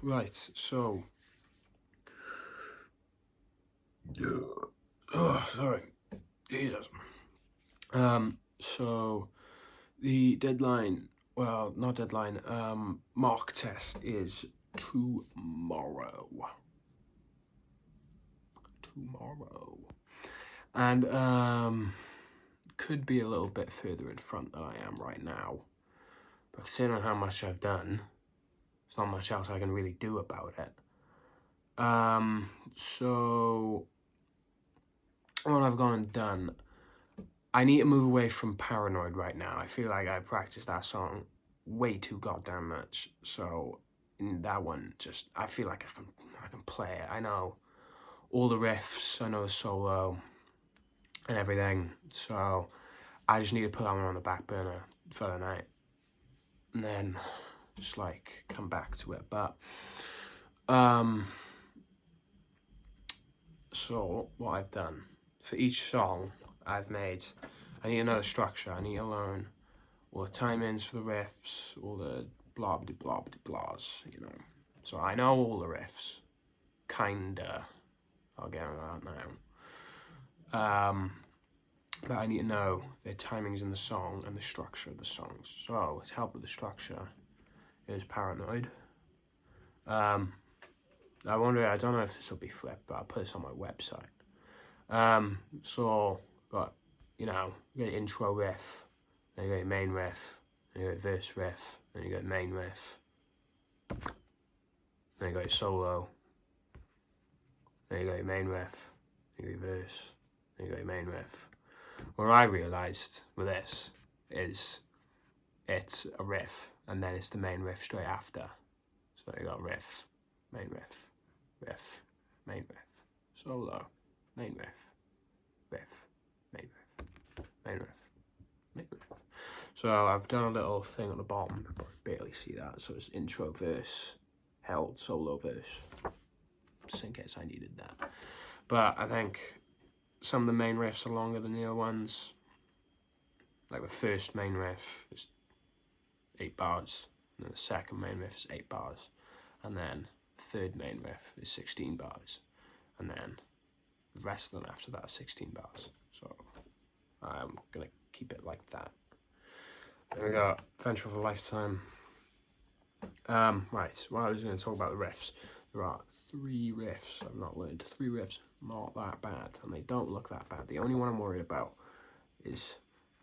Right, so... Oh, sorry. Jesus. So the deadline, well, not deadline, mock test is tomorrow. And could be a little bit further in front than I am right now. But considering how much I've done, there's not much else I can really do about it. So what I've gone and done, I need to move away from Paranoid right now. I feel like I practiced that song way too goddamn much. So in that one, just I feel like I can play it. I know all the riffs, I know the solo and everything. So I just need to put that one on the back burner for the night, and then just like come back to it. But so what I've done for each song, I need to know the structure. I need to learn all the timings for the riffs, all the blah blah blah blahs, you know. So I know all the riffs, kinda. I'll get into that now. But I need to know the timings in the song and the structure of the songs. So to help with the structure is Paranoid. I don't know if this will be flipped, but I'll put this on my website. So got, you got your intro riff, then you got your main riff, then you got your verse riff, then you got your main riff, then you got your solo, then you got your main riff, then you got your verse, then you got your main riff. What I realised with this is it's a riff, and then it's the main riff straight after. So you got riff, main riff, riff, main riff, solo, main riff, riff, main riff, main riff, main riff. So I've done a little thing on the bottom, you probably barely see that. So it's intro verse, held, solo verse, just in case I needed that. But I think some of the main riffs are longer than the other ones. Like the first main riff is 8 bars, and then the second main riff is 8 bars, and then the third main riff is 16 bars, and then the rest of them after that are 16 bars. So I'm gonna keep it like that. Then we got Venture of a Lifetime. Right, well, I was going to talk about the riffs. There are 3 riffs I've not learned. 3 riffs, not that bad, and they don't look that bad. The only one I'm worried about is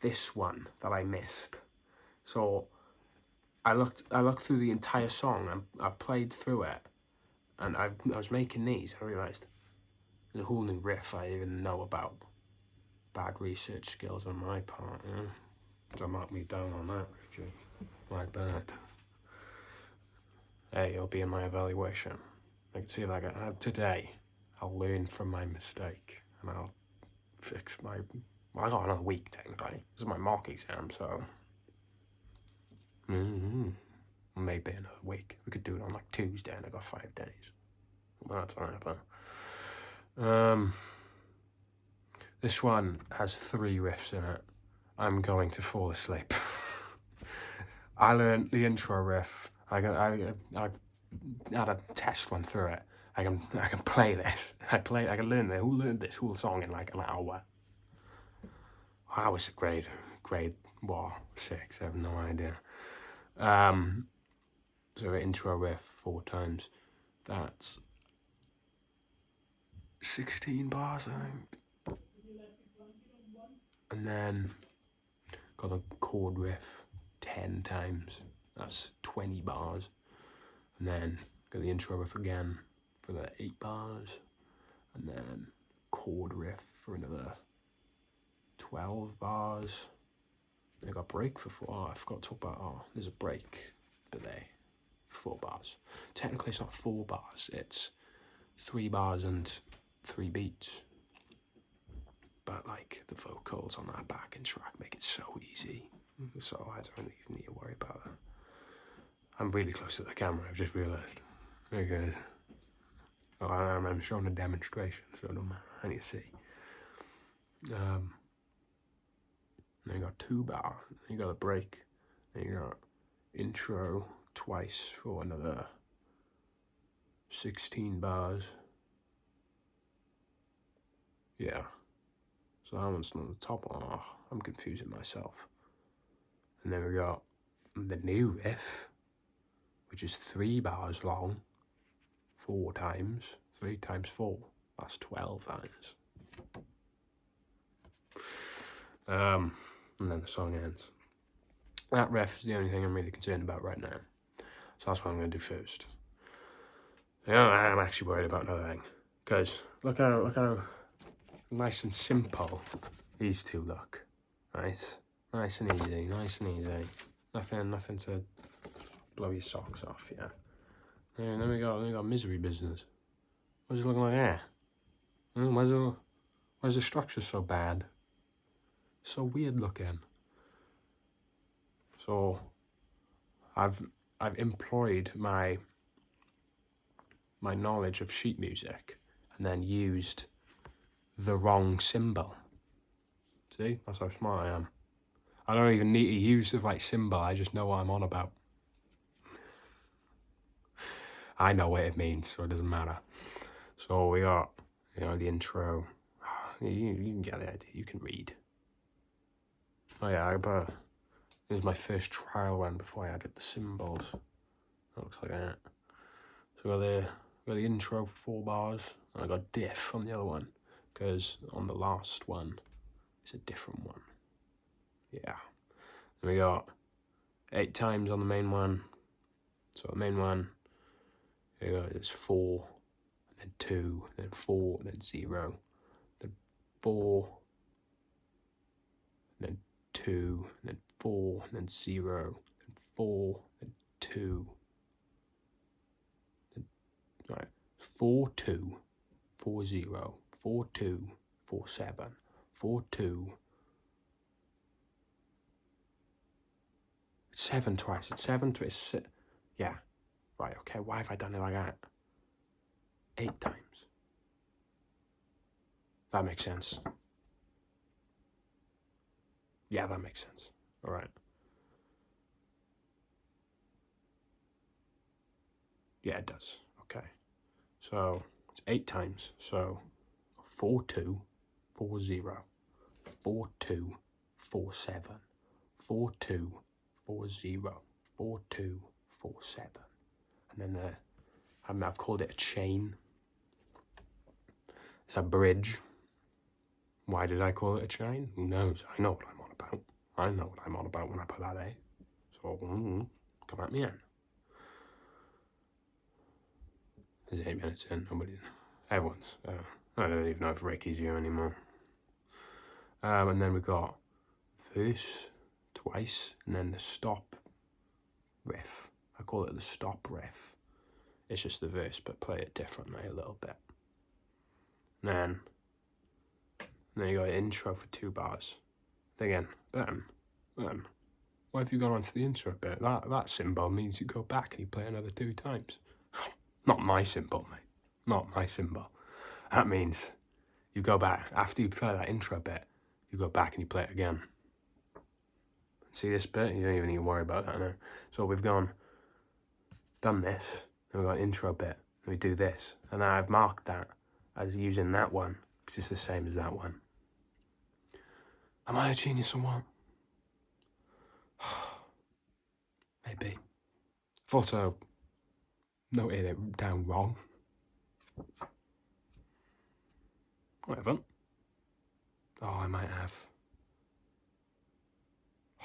this one that I missed. So I looked through the entire song, and I played through it, and I was making these, and I realised there's a whole new riff I didn't even know about. Bad research skills on my part, yeah. Don't mark me down on that, Ricky. My bad. Hey, it'll be in my evaluation. I can see like today, I'll learn from my mistake, and I'll fix my... Well, I got another week, technically. This is my mock exam, so... Maybe another week. We could do it on like Tuesday, and I got 5 days. Well, that's alright, but... This one has 3 riffs in it. I'm going to fall asleep. I learned the intro riff. I had a test run through it. I can play this. I can learn this. Who learned this whole song in like an hour? I was grade 6. I have no idea. So the intro riff 4 times. That's 16 bars, I think. And then got the chord riff 10 times. That's 20 bars. And then got the intro riff again for the 8 bars. And then chord riff for another 12 bars. I got break for 4. Oh, I forgot to talk about, there's a break delay for 4 bars. Technically it's not 4 bars, it's 3 bars and 3 beats. But like the vocals on that backing track make it so easy. So I don't even need to worry about that. I'm really close to the camera, I've just realised. Very good. Oh, I'm showing a demonstration, so it don't matter. I need to see. Then you got 2 bars, then you got a break, then you got intro twice for another 16 bars. Yeah. So that one's not the top one. Oh, I'm confusing myself. And then we got the new riff, which is 3 bars long, 4 times. 3 times 4. That's 12, that is. And then the song ends. That riff is the only thing I'm really concerned about right now. So that's what I'm going to do first. Yeah, I'm actually worried about another thing. Because look how nice and simple these two look. Right? Nice and easy. Nothing to blow your socks off, yeah. And then we got Misery Business. What's it looking like there? Why's the structure so bad? So weird looking. So I've employed my knowledge of sheet music and then used the wrong symbol. See? That's how smart I am. I don't even need to use the right symbol, I just know what I'm on about. I know what it means, so it doesn't matter. So we got, the intro. You can get the idea, you can read. Oh yeah, this is my first trial run before I added the symbols. That looks like that. So we got the intro for 4 bars, and I got diff on the other one, because on the last one, it's a different one. Yeah. Then we got 8 times on the main one. So the main one, it's 4, and then 2, then 4, then 0, then 4, then 2, then 4, then 0, then 4, then 2. Right, 4 2 4 0 4 2 4 7 4 2. It's 7 twice. It's 7 twice. Yeah. Right. Okay. Why have I done it like that? 8 times. That makes sense. Yeah, that makes sense. All right. Yeah, it does. Okay. So it's 8 times. So 4 2 4 0 4 2 4 7 4 2 4 0 4 2 4 7, and then I've called it a chain. It's a bridge. Why did I call it a chain? Who knows? I know what I'm on about. I know what I'm on about when I put that A. So come at me in. There's 8 minutes in. Everyone's. I don't even know if Ricky's here anymore. And then we got verse twice, and then the stop riff. I call it the stop riff. It's just the verse, but play it differently a little bit. And then you got an intro for 2 bars. Again, Ben, why have you gone on to the intro bit? That symbol means you go back and you play another 2 times. Not my symbol, mate. Not my symbol. That means you go back, after you play that intro bit, you go back and you play it again. See this bit? You don't even need to worry about that now. So we've done this, and we've got an intro bit, and we do this. And then I've marked that as using that one, because it's the same as that one. Am I a genius or what? Maybe. I've also noted it down wrong. I haven't. Oh, I might have.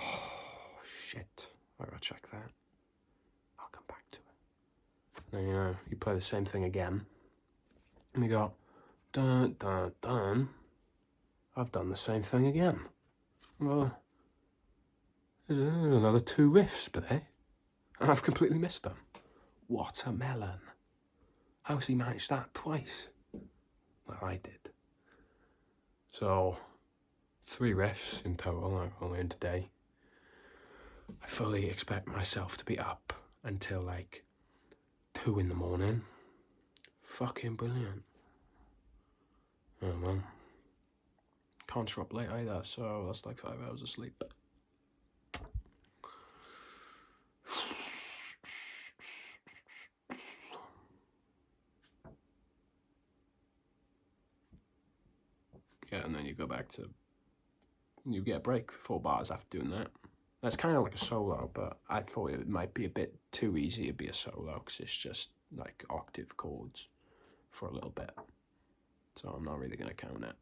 Oh, shit. I gotta check that. I'll come back to it. Then, you play the same thing again. And we got dun dun dun. I've done the same thing again. Well, there's another 2 riffs, but and I've completely missed them. What a melon. How's he managed that twice? Well, I did. So, 3 riffs in total I've learned today. I fully expect myself to be up until 2 in the morning. Fucking brilliant. Oh well. Can't show up late either, so that's 5 hours of sleep. Yeah, and then you go back to, you get a break for 4 bars after doing that. That's kind of like a solo, but I thought it might be a bit too easy to be a solo because it's just like octave chords for a little bit. So I'm not really going to count it.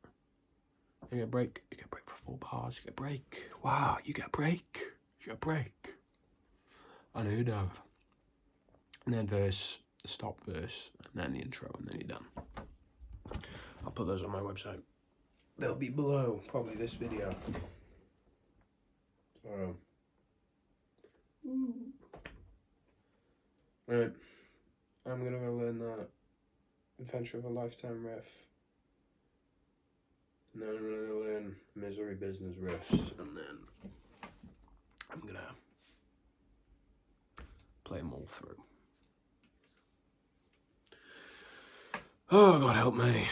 You get a break. You get a break for 4 bars. You get a break. Wow, you get a break. You get a break. I know you know. And then verse, the stop verse, and then the intro, and then you're done. I'll put those on my website. They'll be below, probably this video. So, right, I'm gonna go learn that Adventure of a Lifetime riff, and then I'm gonna go learn Misery Business riffs, and then I'm gonna play them all through. Oh, God help me.